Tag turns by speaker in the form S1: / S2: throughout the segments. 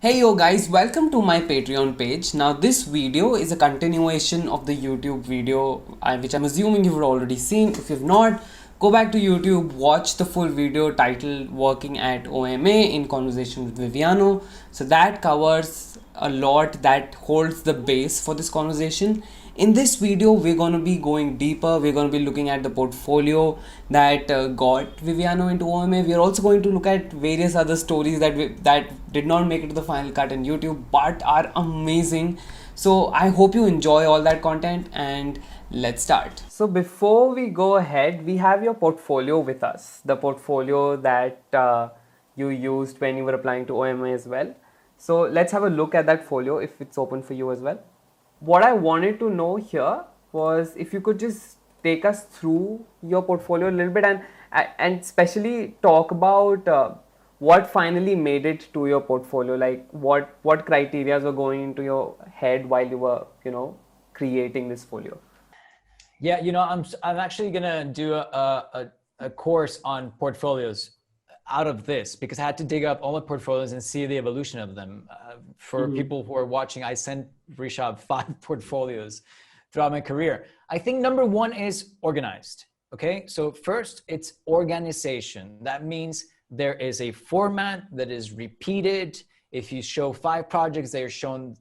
S1: Hey yo guys, welcome to my Patreon page. Now this video is a continuation of the YouTube video which I'm assuming you've already seen. If you've not, go back to YouTube, watch the full video titled Working at OMA in Conversation with Viviano. So that covers a lot that holds the base for this conversation. In this video, we're going to be going deeper. We're going to be looking at the portfolio that got Viviano into OMA. We're also going to look at various other stories that did not make it to the final cut in YouTube but are amazing. So I hope you enjoy all that content and let's start. So before we go ahead, we have your portfolio with us. The portfolio that you used when you were applying to OMA as well. So let's have a look at that folio if it's open for you as well. What I wanted to know here was if you could just take us through your portfolio a little bit and especially talk about what finally made it to your portfolio, like what criteria were going into your head while you were creating this folio.
S2: Yeah, I'm actually gonna do a course on portfolios out of this because I had to dig up all my portfolios and see the evolution of them. For people who are watching, I sent Rishabh 5 portfolios throughout my career. I think number one is organized. Okay, so first it's organization. That means there is a format that is repeated. If you show 5 projects, they are shown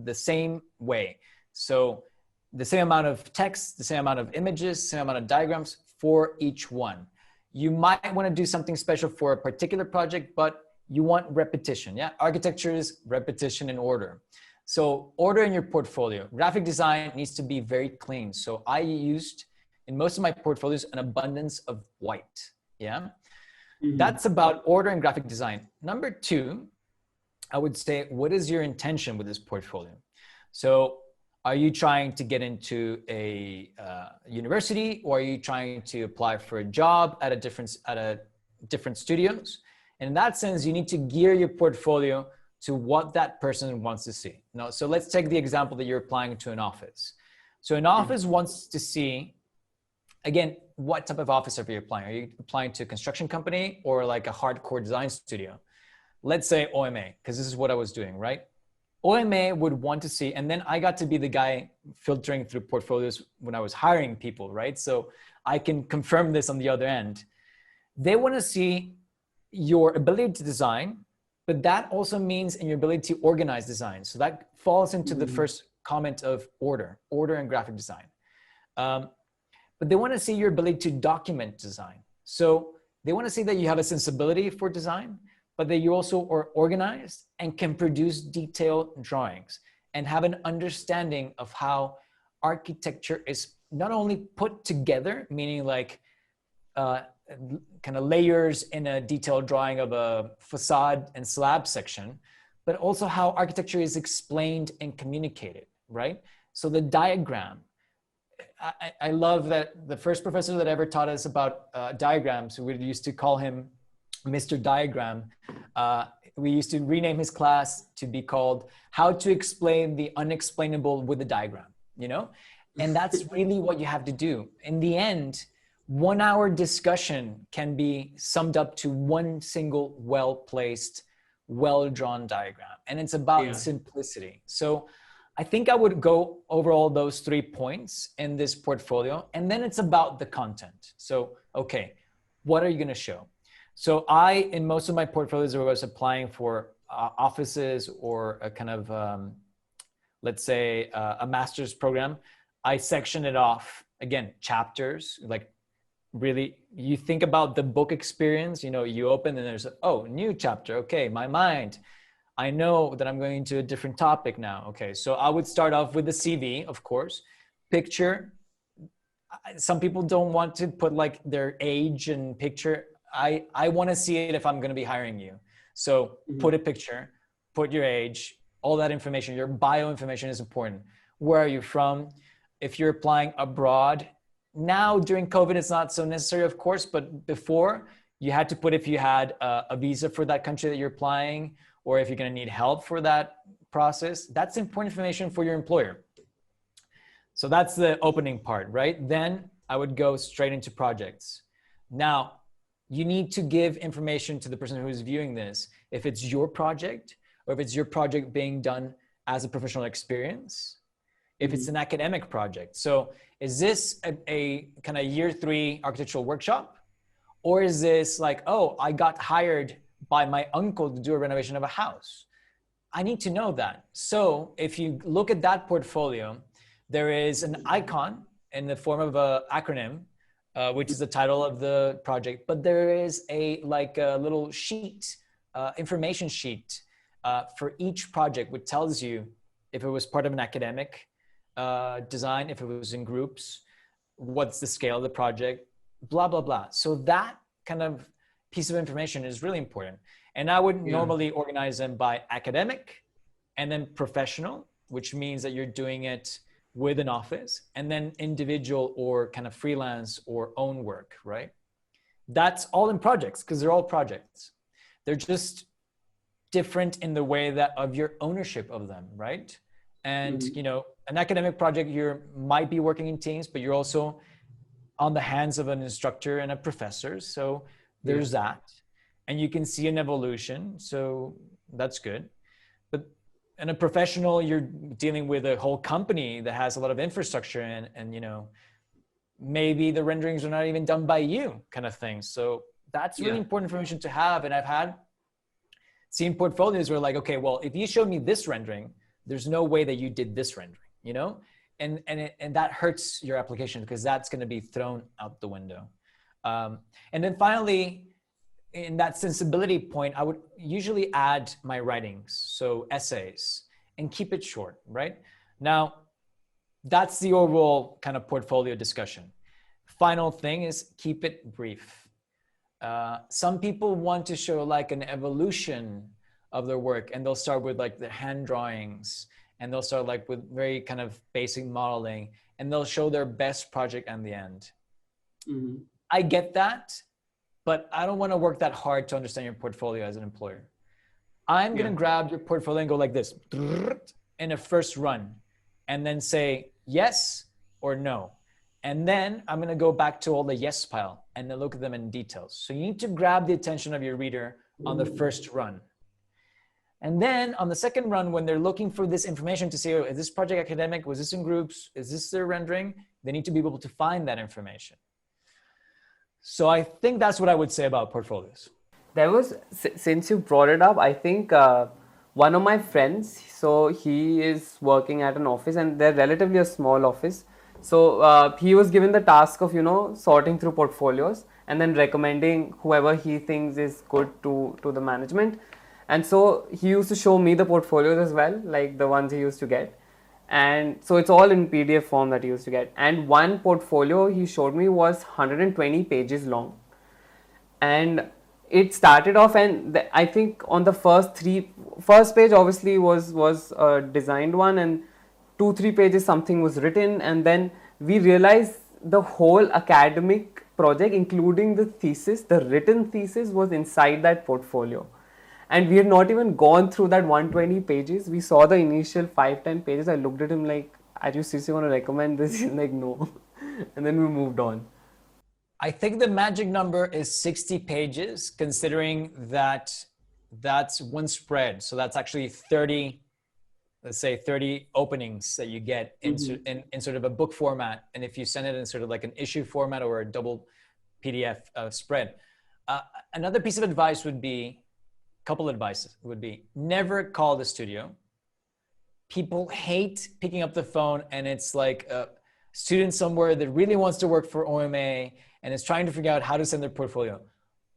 S2: the same way. So the same amount of text, the same amount of images, same amount of diagrams for each one. You might want to do something special for a particular project, but you want repetition. Yeah, architecture is repetition and order. So order in your portfolio. Graphic design needs to be very clean. So I used in most of my portfolios an abundance of white. Yeah, that's about order and graphic design. Number two, I would say, what is your intention with this portfolio? So are you trying to get into a university, or are you trying to apply for a job at a different studios? And in that sense, you need to gear your portfolio to what that person wants to see. Now, so let's take the example that you're applying to an office. So an office wants to see, again, what type of office are you applying? Are you applying to a construction company or like a hardcore design studio? Let's say OMA, because this is what I was doing, right? OMA would want to see, and then I got to be the guy filtering through portfolios when I was hiring people, right? So I can confirm this on the other end. They want to see your ability to design, but that also means in your ability to organize design. So that falls into the first comment of order and graphic design. But they want to see your ability to document design. So they want to see that you have a sensibility for design, but that you also are organized and can produce detailed drawings and have an understanding of how architecture is not only put together, meaning like kind of layers in a detailed drawing of a facade and slab section, but also how architecture is explained and communicated, right? So the diagram, I love that the first professor that ever taught us about diagrams, we used to call him Mr. Diagram. We used to rename his class to be called How to Explain the Unexplainable with a Diagram, And that's really what you have to do. In the end, 1 hour discussion can be summed up to one single well-placed, well-drawn diagram. And it's about simplicity. So I think I would go over all those 3 points in this portfolio. And then it's about the content. So, okay, what are you going to show? So in most of my portfolios, I was applying for offices or a kind of, let's say, a master's program. I sectioned it off, again, chapters, like really, you think about the book experience, you open and there's, new chapter. Okay, my mind. I know that I'm going into a different topic now. Okay, so I would start off with the CV, of course, picture. Some people don't want to put like their age and picture. I want to see it if I'm going to be hiring you. So put a picture, put your age, all that information. Your bio information is important. Where are you from? If you're applying abroad, now during COVID, it's not so necessary, of course, but before you had to put if you had a visa for that country that you're applying, or if you're going to need help for that process. That's important information for your employer. So that's the opening part, right? Then I would go straight into projects. Now, you need to give information to the person who is viewing this. If it's your project, or if it's your project being done as a professional experience, if it's an academic project. So is this a kind of year 3 architectural workshop? Or is this like, oh, I got hired by my uncle to do a renovation of a house? I need to know that. So if you look at that portfolio, there is an icon in the form of an acronym, which is the title of the project, but there is a little sheet, information sheet for each project, which tells you if it was part of an academic design, if it was in groups, what's the scale of the project, blah, blah, blah. So that kind of piece of information is really important. And I would normally organize them by academic and then professional, which means that you're doing it with an office, and then individual or kind of freelance or own work, right? That's all in projects because they're all projects. They're just different in the way that of your ownership of them, right? And, you know, an academic project, you might be working in teams, but you're also on the hands of an instructor and a professor. So there's that. And you can see an evolution. So that's good. But in a professional, you're dealing with a whole company that has a lot of infrastructure and you know, maybe the renderings are not even done by you kind of thing. So that's really important information to have. And I've seen portfolios where like, okay, well, if you showed me this rendering, there's no way that you did this rendering, you know? And that hurts your application because that's going to be thrown out the window. And then finally, in that sensibility point, I would usually add my writings, so essays, and keep it short, right? Now, that's the overall kind of portfolio discussion. Final thing is keep it brief. Some people want to show like an evolution of their work, and they'll start with like the hand drawings, and they'll start like with very kind of basic modeling, and they'll show their best project at the end. I get that, but I don't want to work that hard to understand your portfolio as an employer. I'm going to grab your portfolio and go like this in a first run, and then say yes or no. And then I'm going to go back to all the yes pile and then look at them in details. So you need to grab the attention of your reader on the first run. And then on the second run, when they're looking for this information to say, oh, is this project academic? Was this in groups? Is this their rendering? They need to be able to find that information. So I think that's what I would say about portfolios.
S1: There was, since you brought it up, I think one of my friends, so he is working at an office and they're relatively a small office. So he was given the task of, you know, sorting through portfolios and then recommending whoever he thinks is good to the management. And so he used to show me the portfolios as well, like the ones he used to get. And so it's all in PDF form that he used to get. And one portfolio he showed me was 120 pages long. And it started off, and I think on the first page obviously was a designed one, and 2-3 pages something was written, and then we realized the whole academic project, including the thesis, the written thesis, was inside that portfolio. And we had not even gone through that 120 pages. We saw the initial 5-10 pages. I looked at him like, are you seriously going to recommend this? He's like, no. And then we moved on.
S2: I think the magic number is 60 pages, considering that that's one spread. So that's actually 30, let's say 30 openings that you get in sort of a book format. And if you send it in sort of like an issue format or a double PDF spread. Another piece of advice would be, couple advices would be, never call the studio. People hate picking up the phone and it's like a student somewhere that really wants to work for OMA and is trying to figure out how to send their portfolio.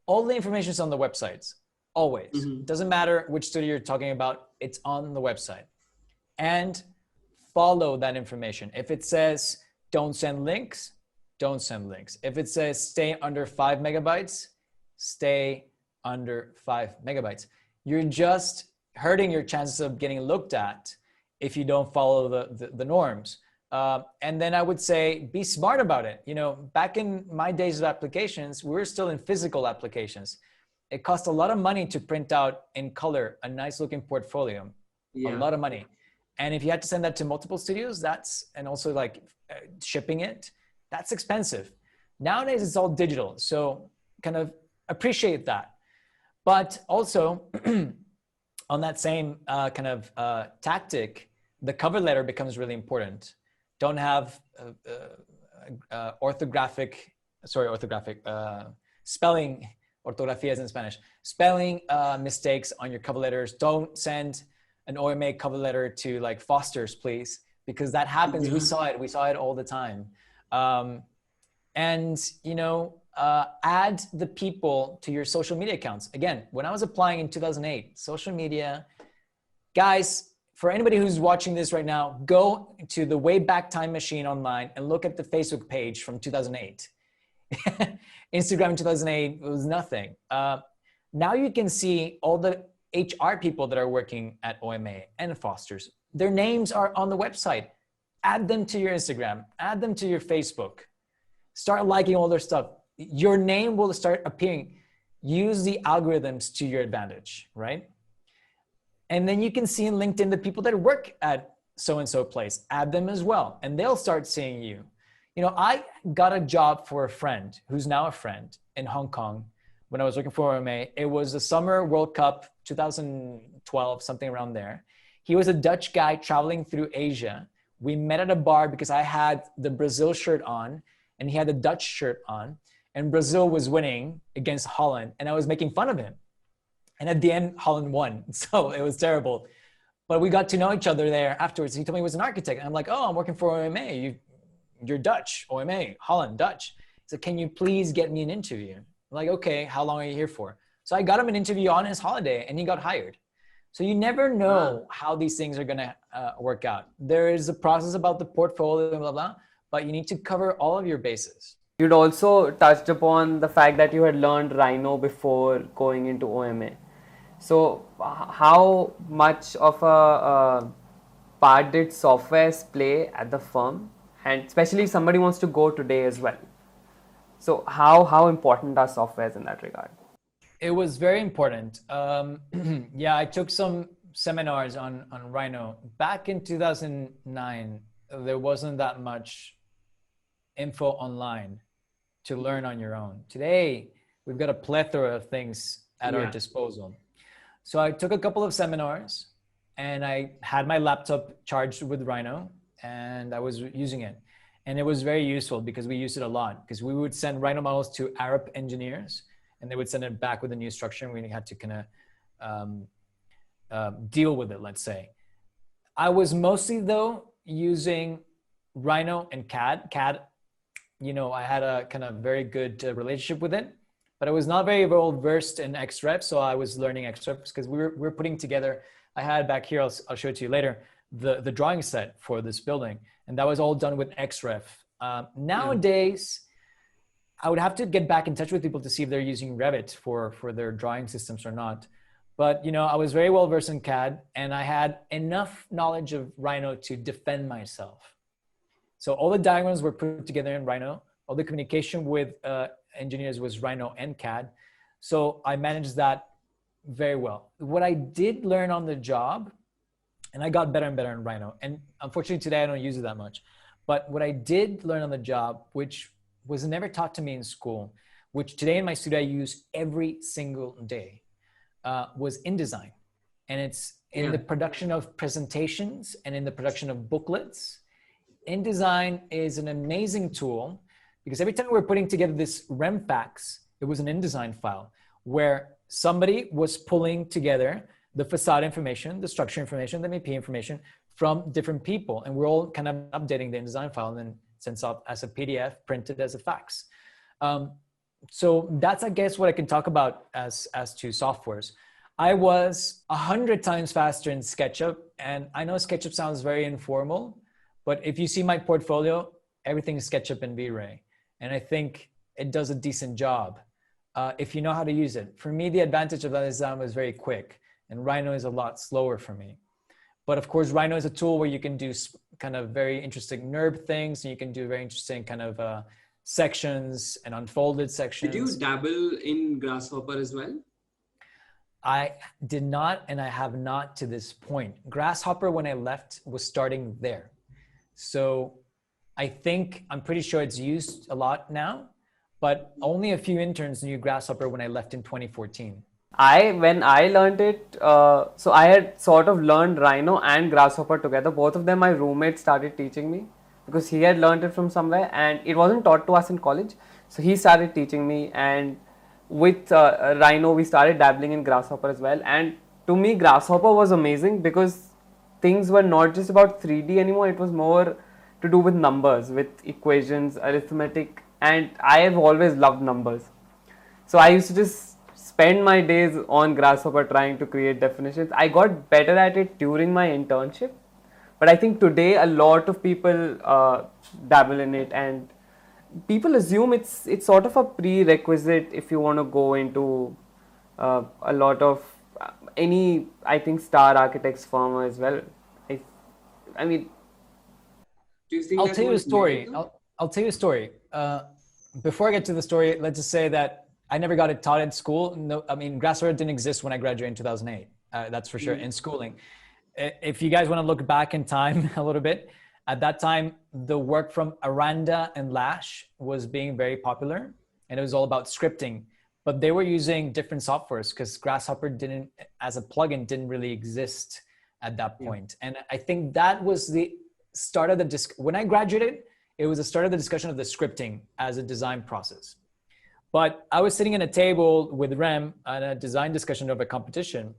S2: All the information is on the websites, always. Doesn't matter which studio you're talking about, it's on the website. And follow that information. If it says don't send links, don't send links. If it says stay under 5 megabytes, stay under 5 megabytes. You're just hurting your chances of getting looked at if you don't follow the norms. And then I would say, be smart about it. You know, back in my days of applications, we were still in physical applications. It cost a lot of money to print out in color a nice looking portfolio, a lot of money. And if you had to send that to multiple studios, and also like shipping it, that's expensive. Nowadays, it's all digital. So kind of appreciate that. But also, on that same tactic, the cover letter becomes really important. Don't have spelling, ortografías in Spanish, spelling mistakes on your cover letters. Don't send an OMA cover letter to like Foster's, please, because that happens. We saw it all the time. And add the people to your social media accounts. Again, when I was applying in 2008, social media, guys, for anybody who's watching this right now, go to the Wayback Time Machine online and look at the Facebook page from 2008. Instagram in 2008 was nothing. Now you can see all the HR people that are working at OMA and Foster's. Their names are on the website. Add them to your Instagram, add them to your Facebook. Start liking all their stuff. Your name will start appearing. Use the algorithms to your advantage, right? And then you can see in LinkedIn the people that work at so-and-so place. Add them as well, and they'll start seeing you. I got a job for a friend who's now a friend in Hong Kong when I was working for OMA. It was the Summer World Cup 2012, something around there. He was a Dutch guy traveling through Asia. We met at a bar because I had the Brazil shirt on and he had the Dutch shirt on, and Brazil was winning against Holland, and I was making fun of him. And at the end, Holland won. So it was terrible. But we got to know each other there afterwards. He told me he was an architect. And I'm like, oh, I'm working for OMA. You're Dutch, OMA, Holland, Dutch. He said, can you please get me an interview? I'm like, okay, how long are you here for? So I got him an interview on his holiday and he got hired. So you never know how these things are gonna work out. There is a process about the portfolio, blah, blah, blah, but you need to cover all of your bases.
S1: You'd also touched upon the fact that you had learned Rhino before going into OMA. So how much of a part did softwares play at the firm? And especially if somebody wants to go today as well. So how important are softwares in that regard?
S2: It was very important. Yeah, I took some seminars on Rhino. Back in 2009, there wasn't that much info online to learn on your own. Today, we've got a plethora of things at our disposal. So I took a couple of seminars and I had my laptop charged with Rhino and I was using it. And it was very useful because we used it a lot, because we would send Rhino models to Arab engineers and they would send it back with a new structure and we had to kind of deal with it, let's say. I was mostly though using Rhino and CAD. CAD, I had a kind of very good relationship with it, but I was not very well versed in XREF. So I was learning XREF because we were putting together, I had back here, I'll show it to you later, the drawing set for this building. And that was all done with XREF. Nowadays, I would have to get back in touch with people to see if they're using Revit for their drawing systems or not. But, I was very well versed in CAD and I had enough knowledge of Rhino to defend myself. So all the diagrams were put together in Rhino. All the communication with engineers was Rhino and CAD. So I managed that very well. What I did learn on the job, and I got better and better in Rhino, and unfortunately today I don't use it that much, but what I did learn on the job, which was never taught to me in school, which today in my studio I use every single day, was InDesign. And it's in the production of presentations and in the production of booklets. InDesign is an amazing tool because every time we're putting together this REMFAX, it was an InDesign file where somebody was pulling together the facade information, the structure information, the MEP information from different people. And we're all kind of updating the InDesign file and then sends off as a PDF, printed as a fax. So that's, I guess, what I can talk about as to softwares. I was 100 times faster in SketchUp. And I know SketchUp sounds very informal, but if you see my portfolio, everything is SketchUp and V-Ray. And I think it does a decent job if you know how to use it. For me, the advantage of that is that was very quick. And Rhino is a lot slower for me. But of course, Rhino is a tool where you can do kind of very interesting NURB things. And you can do very interesting kind of sections and unfolded sections.
S1: Did you dabble in Grasshopper as well?
S2: I did not, and I have not to this point. Grasshopper, when I left, was starting there. So I'm pretty sure it's used a lot now, but only a few interns knew Grasshopper when I left in 2014.
S1: When I learned it, so I had sort of learned Rhino and Grasshopper together. Both of them, my roommate started teaching me because he had learned it from somewhere, and it wasn't taught to us in college. So he started teaching me, and with Rhino, we started dabbling in Grasshopper as well. And to me, Grasshopper was amazing because things were not just about 3D anymore. It was more to do with numbers, with equations, arithmetic, and I have always loved numbers. So I used to just spend my days on Grasshopper trying to create definitions. I got better at it during my internship, but I think today a lot of people dabble in it, and people assume it's sort of a prerequisite if you want to go into a lot of any, I think, star architects firm as well. I, I mean, do you think
S2: I'll
S1: that
S2: tell you a
S1: was needed
S2: story.
S1: though?
S2: I'll tell you a story. Before I get to the story, let's just say that I never got it taught at school. No, I mean, Grasshopper didn't exist when I graduated in 2008. That's for sure. In schooling, if you guys want to look back in time a little bit, at that time, the work from Aranda and Lash was being very popular, and it was all about scripting. But they were using different softwares because Grasshopper didn't, as a plugin, didn't really exist at that point. And I think that was the start of the when I graduated, it was the start of the discussion of the scripting as a design process. But I was sitting at a table with Rem at a design discussion of a competition, and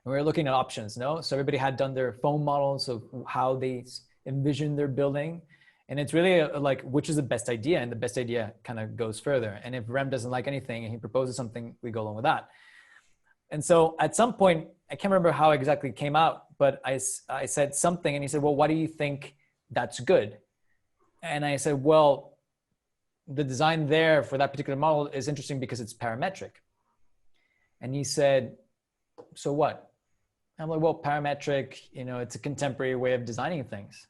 S2: we were looking at options. No, so everybody had done their foam models of how they envision their building, and it's really like which is the best idea, and the best idea kind of goes further. And if Rem doesn't like anything and he proposes something, we go along with that. And so at some point, I can't remember how exactly it came out, but I said something, and he said, well, why do you think that's good? And I said, well, the design there for that particular model is interesting because it's parametric. And he said, so what? I'm like, well, parametric, you know, it's a contemporary way of designing things.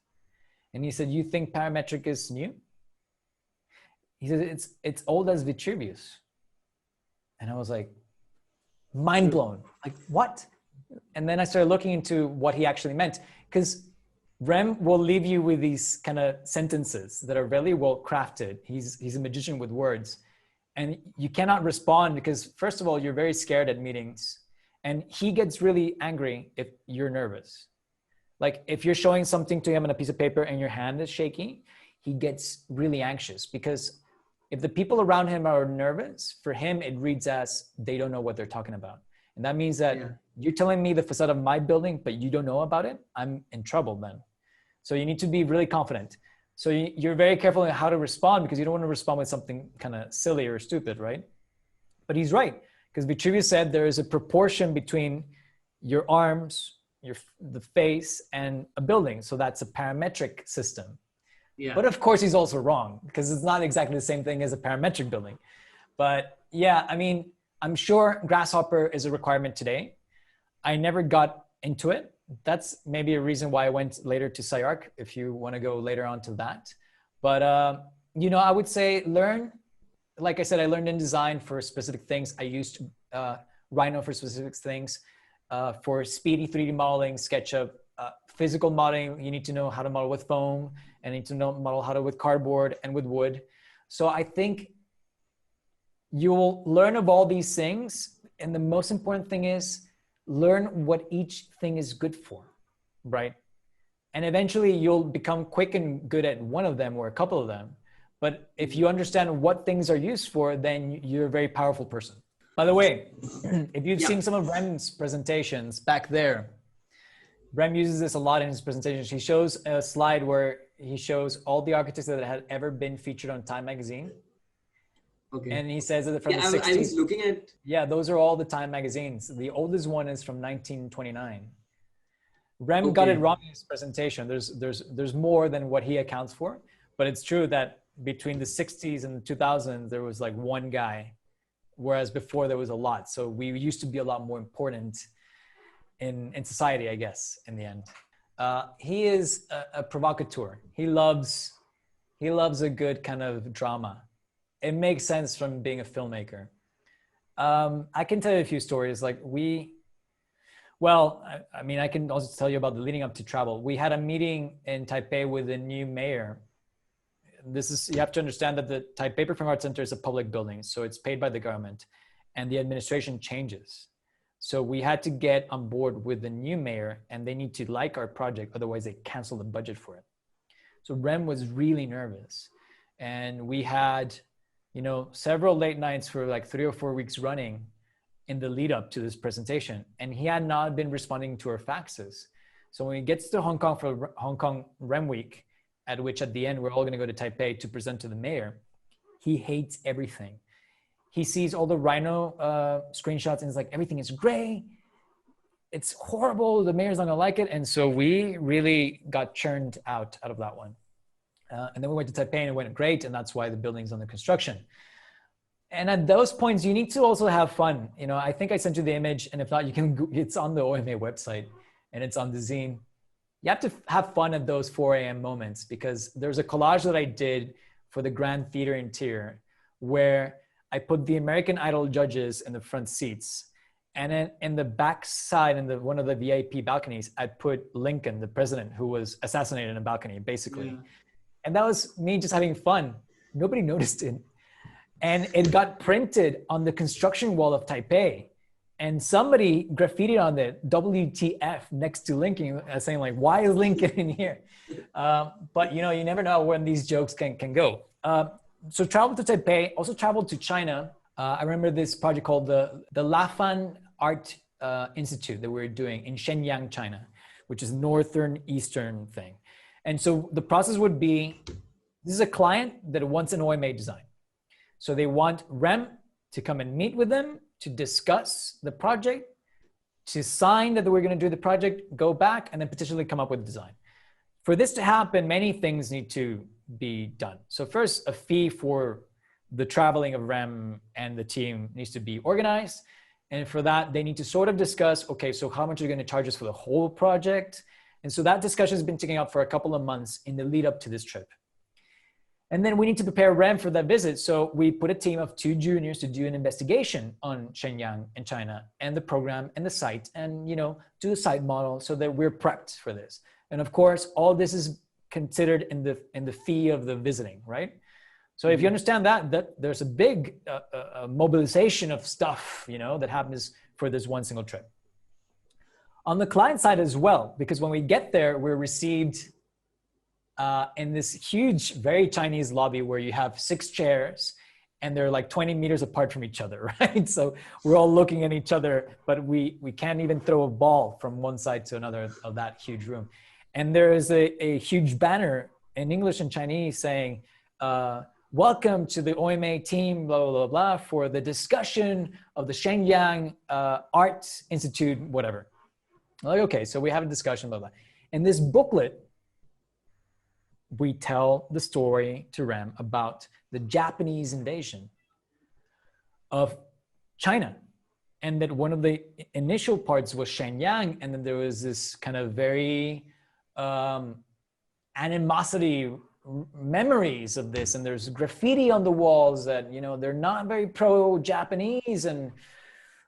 S2: And he said, you think parametric is new? He said, it's old as Vitruvius. And I was like, mind blown. Like, what? And then I started looking into what he actually meant, because Rem will leave you with these kind of sentences that are really well crafted. He's a magician with words, and you cannot respond because, first of all, you're very scared at meetings, and he gets really angry if you're nervous. Like if you're showing something to him on a piece of paper and your hand is shaky, he gets really anxious, because if the people around him are nervous, for him, it reads as they don't know what they're talking about. And that means that you're telling me the facade of my building, but you don't know about it. I'm in trouble then. So you need to be really confident. So you're very careful in how to respond, because you don't want to respond with something kind of silly or stupid, right? But he's right, because Vitruvius said there is a proportion between your arms, the face, and a building. So that's a parametric system. Yeah. But of course, he's also wrong, because it's not exactly the same thing as a parametric building. But yeah, I mean, I'm sure Grasshopper is a requirement today. I never got into it. That's maybe a reason why I went later to SciArc, if you want to go later on to that. But, you know, I would say learn, like I said, I learned in design for specific things. I used Rhino for specific things. For speedy 3D modeling, SketchUp, physical modeling, you need to know how to model with foam, and need to know model how to with cardboard and with wood. So I think you'll learn of all these things. And the most important thing is learn what each thing is good for, right? And eventually you'll become quick and good at one of them or a couple of them. But if you understand what things are used for, then you're a very powerful person. By the way, if you've seen some of Rem's presentations back there, Rem uses this a lot in his presentations. He shows a slide where he shows all the architects that had ever been featured on Time magazine. Okay. And he says that from the 60s. I was looking at... Yeah, those are all the Time magazines. The oldest one is from 1929. Rem got it wrong in his presentation. There's more than what he accounts for, but it's true that between the 60s and the 2000s, there was like one guy, whereas before there was a lot. So we used to be a lot more important in society, I guess, in the end. He is a provocateur. He loves a good kind of drama. It makes sense from being a filmmaker. I can tell you a few stories. Like I mean, I can also tell you about the leading up to travel. We had a meeting in Taipei with the new mayor. You have to understand that the Taipei Performing Arts Center is a public building, so it's paid by the government. and the administration changes. So we had to get on board with the new mayor, and they need to like our project, otherwise they cancel the budget for it. So Rem was really nervous, and we had, several late nights for like 3 or 4 weeks running in the lead up to this presentation, and he had not been responding to our faxes. So when he gets to Hong Kong for Hong Kong Rem Week, at which at the end we're all going to go to Taipei to present to the mayor, he hates everything. He sees all the Rhino screenshots and it's like, everything is gray. It's horrible. The mayor's not gonna like it. And so we really got churned out of that one. And then we went to Taipei and it went great. And that's why the building's under construction. And at those points, you need to also have fun. I think I sent you the image, and if not, it's on the OMA website and it's on the zine. You have to have fun at those 4 a.m. moments, because there's a collage that I did for the Grand Theater interior where I put the American Idol judges in the front seats. And then in the back side, in one of the VIP balconies, I put Lincoln, the president, who was assassinated in a balcony, basically. Yeah. And that was me just having fun. Nobody noticed it. And it got printed on the construction wall of Taipei. And somebody graffitied on it, WTF, next to Lincoln, saying like, why is Lincoln in here? But you never know when these jokes can go. So traveled to Taipei, also traveled to China. I remember this project called the Lafan Art Institute that we were doing in Shenyang, China, which is northern eastern thing. And so the process would be, this is a client that wants an OMA design. So they want Rem to come and meet with them to discuss the project, to sign that we're going to do the project, go back, and then potentially come up with a design. For this to happen, many things need to be done. So first, a fee for the traveling of Rem and the team needs to be organized. And for that, they need to sort of discuss, okay, so how much are you going to charge us for the whole project? And so that discussion has been taking up for a couple of months in the lead up to this trip. And then we need to prepare Rem for that visit. So we put a team of 2 juniors to do an investigation on Shenyang and China and the program and the site, and do the site model so that we're prepped for this. And of course, all this is considered in the fee of the visiting, right? So if you understand that there's a big mobilization of stuff, that happens for this one single trip. On the client side as well, because when we get there, we're received in this huge, very Chinese lobby where you have 6 chairs and they're like 20 meters apart from each other, right? So we're all looking at each other, but we can't even throw a ball from one side to another of that huge room. And there is a huge banner in English and Chinese saying, welcome to the OMA team, blah, blah, blah, blah, for the discussion of the Shenyang Art Institute, whatever. I'm like, okay, so we have a discussion, blah, blah. In this booklet, we tell the story to Rem about the Japanese invasion of China. And that one of the initial parts was Shenyang, and then there was this kind of very animosity memories of this, and there's graffiti on the walls that they're not very pro-Japanese, and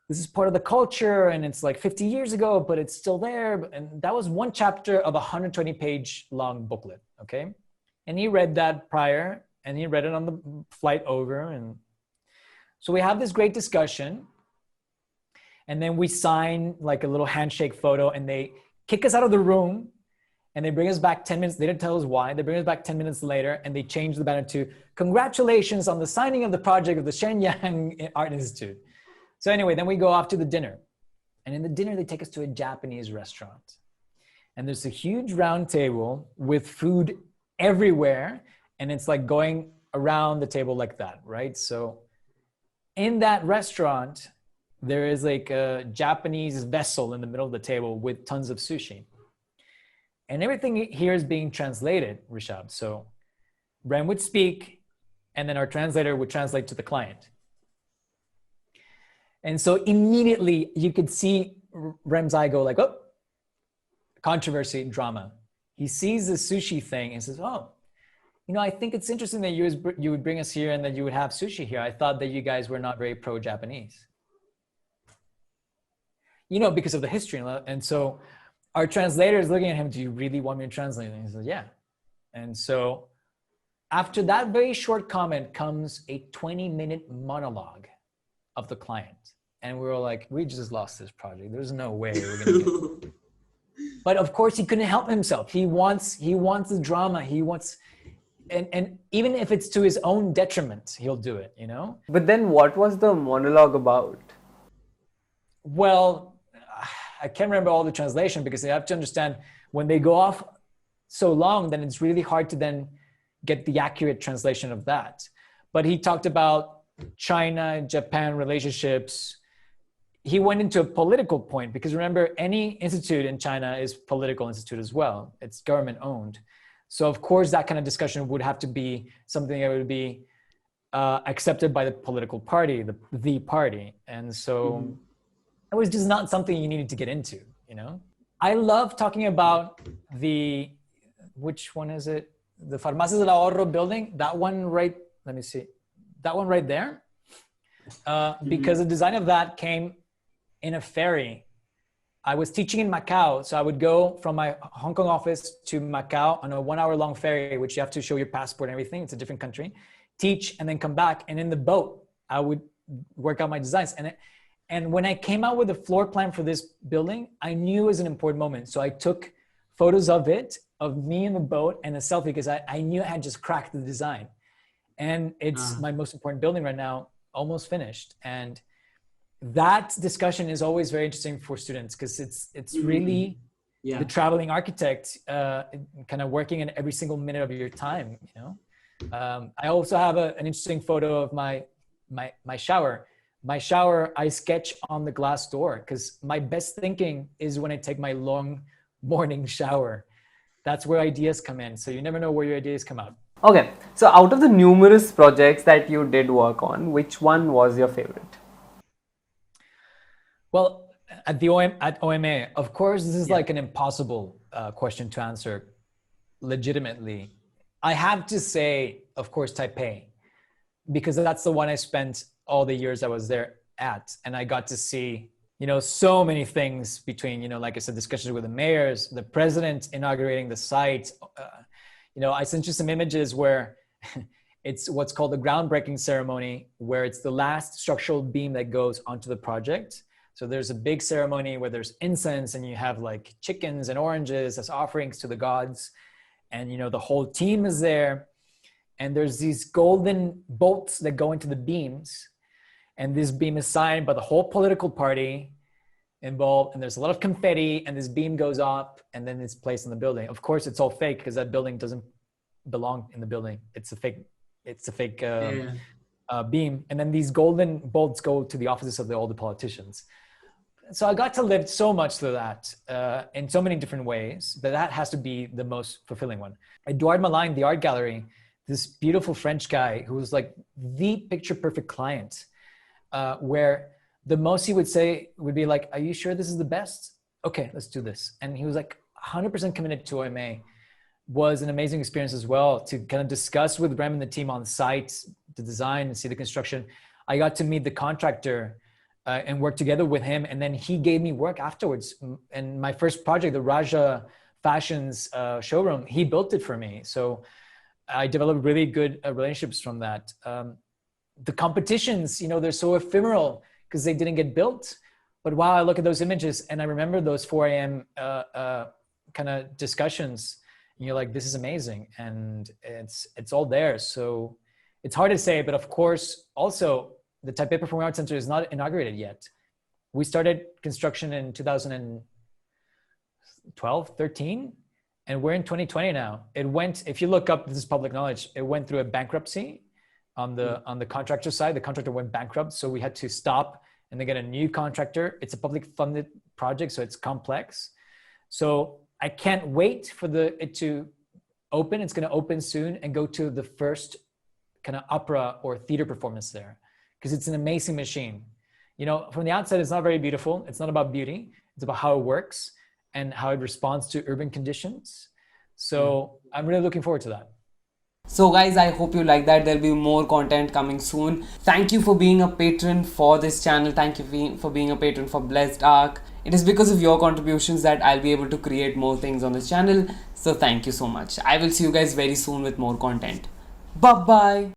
S2: this is part of the culture, and it's like 50 years ago, but it's still there. And that was one chapter of a 120-page long booklet, okay? And he read that prior, and he read it on the flight over, and so we have this great discussion, and then we sign like a little handshake photo, and they kick us out of the room. And they bring us back 10 minutes. They didn't tell us why. They bring us back 10 minutes later, and they change the banner to congratulations on the signing of the project of the Shenyang Art Institute. So anyway, then we go off to the dinner. And in the dinner, they take us to a Japanese restaurant. And there's a huge round table with food everywhere. And it's like going around the table like that, right? So in that restaurant, there is like a Japanese vessel in the middle of the table with tons of sushi. And everything here is being translated, Rishab. So Rem would speak, and then our translator would translate to the client. And so immediately you could see Rem's eye go like, oh, controversy, drama. He sees the sushi thing and says, oh, I think it's interesting that you would bring us here and that you would have sushi here. I thought that you guys were not very pro-Japanese. Because of the history. And so our translator is looking at him, do you really want me to translate? And he says, yeah. And so after that very short comment comes a 20-minute monologue of the client. And we were like, we just lost this project. There's no way we're gonna get it. But of course he couldn't help himself. He wants the drama. He wants, and even if it's to his own detriment, he'll do it, you know?
S1: But then what was the monologue about?
S2: Well, I can't remember all the translation because they have to understand when they go off so long, then it's really hard to then get the accurate translation of that. But he talked about China, Japan relationships. He went into a political point because remember, any institute in China is political institute as well. It's government owned. So of course that kind of discussion would have to be something that would be accepted by the political party, the party. And so it was just not something you needed to get into, you know? I love talking about which one is it? The Farmacias del Ahorro building, that one right, let me see. That one right there. Because the design of that came in a ferry. I was teaching in Macau, so I would go from my Hong Kong office to Macau on a 1 hour long ferry, which you have to show your passport and everything. It's a different country. Teach and then come back. And in the boat, I would work out my designs. And when I came out with the floor plan for this building, I knew it was an important moment. So I took photos of it, of me in the boat and a selfie because I knew I had just cracked the design. And it's my most important building right now, almost finished. And that discussion is always very interesting for students because it's really the traveling architect kind of working in every single minute of your time, you know. I also have an interesting photo of my shower. My shower, I sketch on the glass door because my best thinking is when I take my long morning shower. That's where ideas come in. So you never know where your ideas come out.
S1: Okay, so out of the numerous projects that you did work on, which one was your favorite?
S2: Well, at OMA, of course, this is like an impossible question to answer legitimately. I have to say, of course, Taipei, because that's the one I spent all the years I was there at. And I got to see, you know, so many things between, you know, like I said, discussions with the mayors, the president inaugurating the site. You know, I sent you some images where it's what's called the groundbreaking ceremony, where it's the last structural beam that goes onto the project. So there's a big ceremony where there's incense and you have like chickens and oranges as offerings to the gods. And, you know, the whole team is there. And there's these golden bolts that go into the beams. And this beam is signed by the whole political party involved. And there's a lot of confetti and this beam goes up and then it's placed in the building. Of course, it's all fake because that building doesn't belong in the building. It's a fake beam. And then these golden bolts go to the offices of all the politicians. So I got to live so much through that in so many different ways that has to be the most fulfilling one. Edouard Maligne, the art gallery, this beautiful French guy who was like the picture perfect client, where the most he would say would be like, are you sure this is the best? Okay, let's do this. And he was like 100% committed to OMA. Was an amazing experience as well to kind of discuss with Rem and the team on site, the design and see the construction. I got to meet the contractor and work together with him. And then he gave me work afterwards. And my first project, the Raja Fashions showroom, he built it for me. So I developed really good relationships from that. The competitions, you know, they're so ephemeral because they didn't get built. But wow, I look at those images and I remember those 4 a.m. Kind of discussions. And you're like, this is amazing. And it's all there. So it's hard to say, but of course, also the Taipei Performing Arts Center is not inaugurated yet. We started construction in 2012, 13, and we're in 2020 now. It went, if you look up, this is public knowledge, it went through a bankruptcy on the contractor side. The contractor went bankrupt, so we had to stop and then get a new contractor. It's a public funded project, so it's complex. So I can't wait for it to open. It's going to open soon and go to the first kind of opera or theater performance there because it's an amazing machine. You know, from the outside, it's not very beautiful. It's not about beauty. It's about how it works and how it responds to urban conditions. So I'm really looking forward to that.
S1: So guys, I hope you like that. There'll be more content coming soon. Thank you for being a patron for this channel. Thank you for being a patron for Blessedarch. It is because of your contributions that I'll be able to create more things on this channel. So thank you so much. I will see you guys very soon with more content. Bye bye.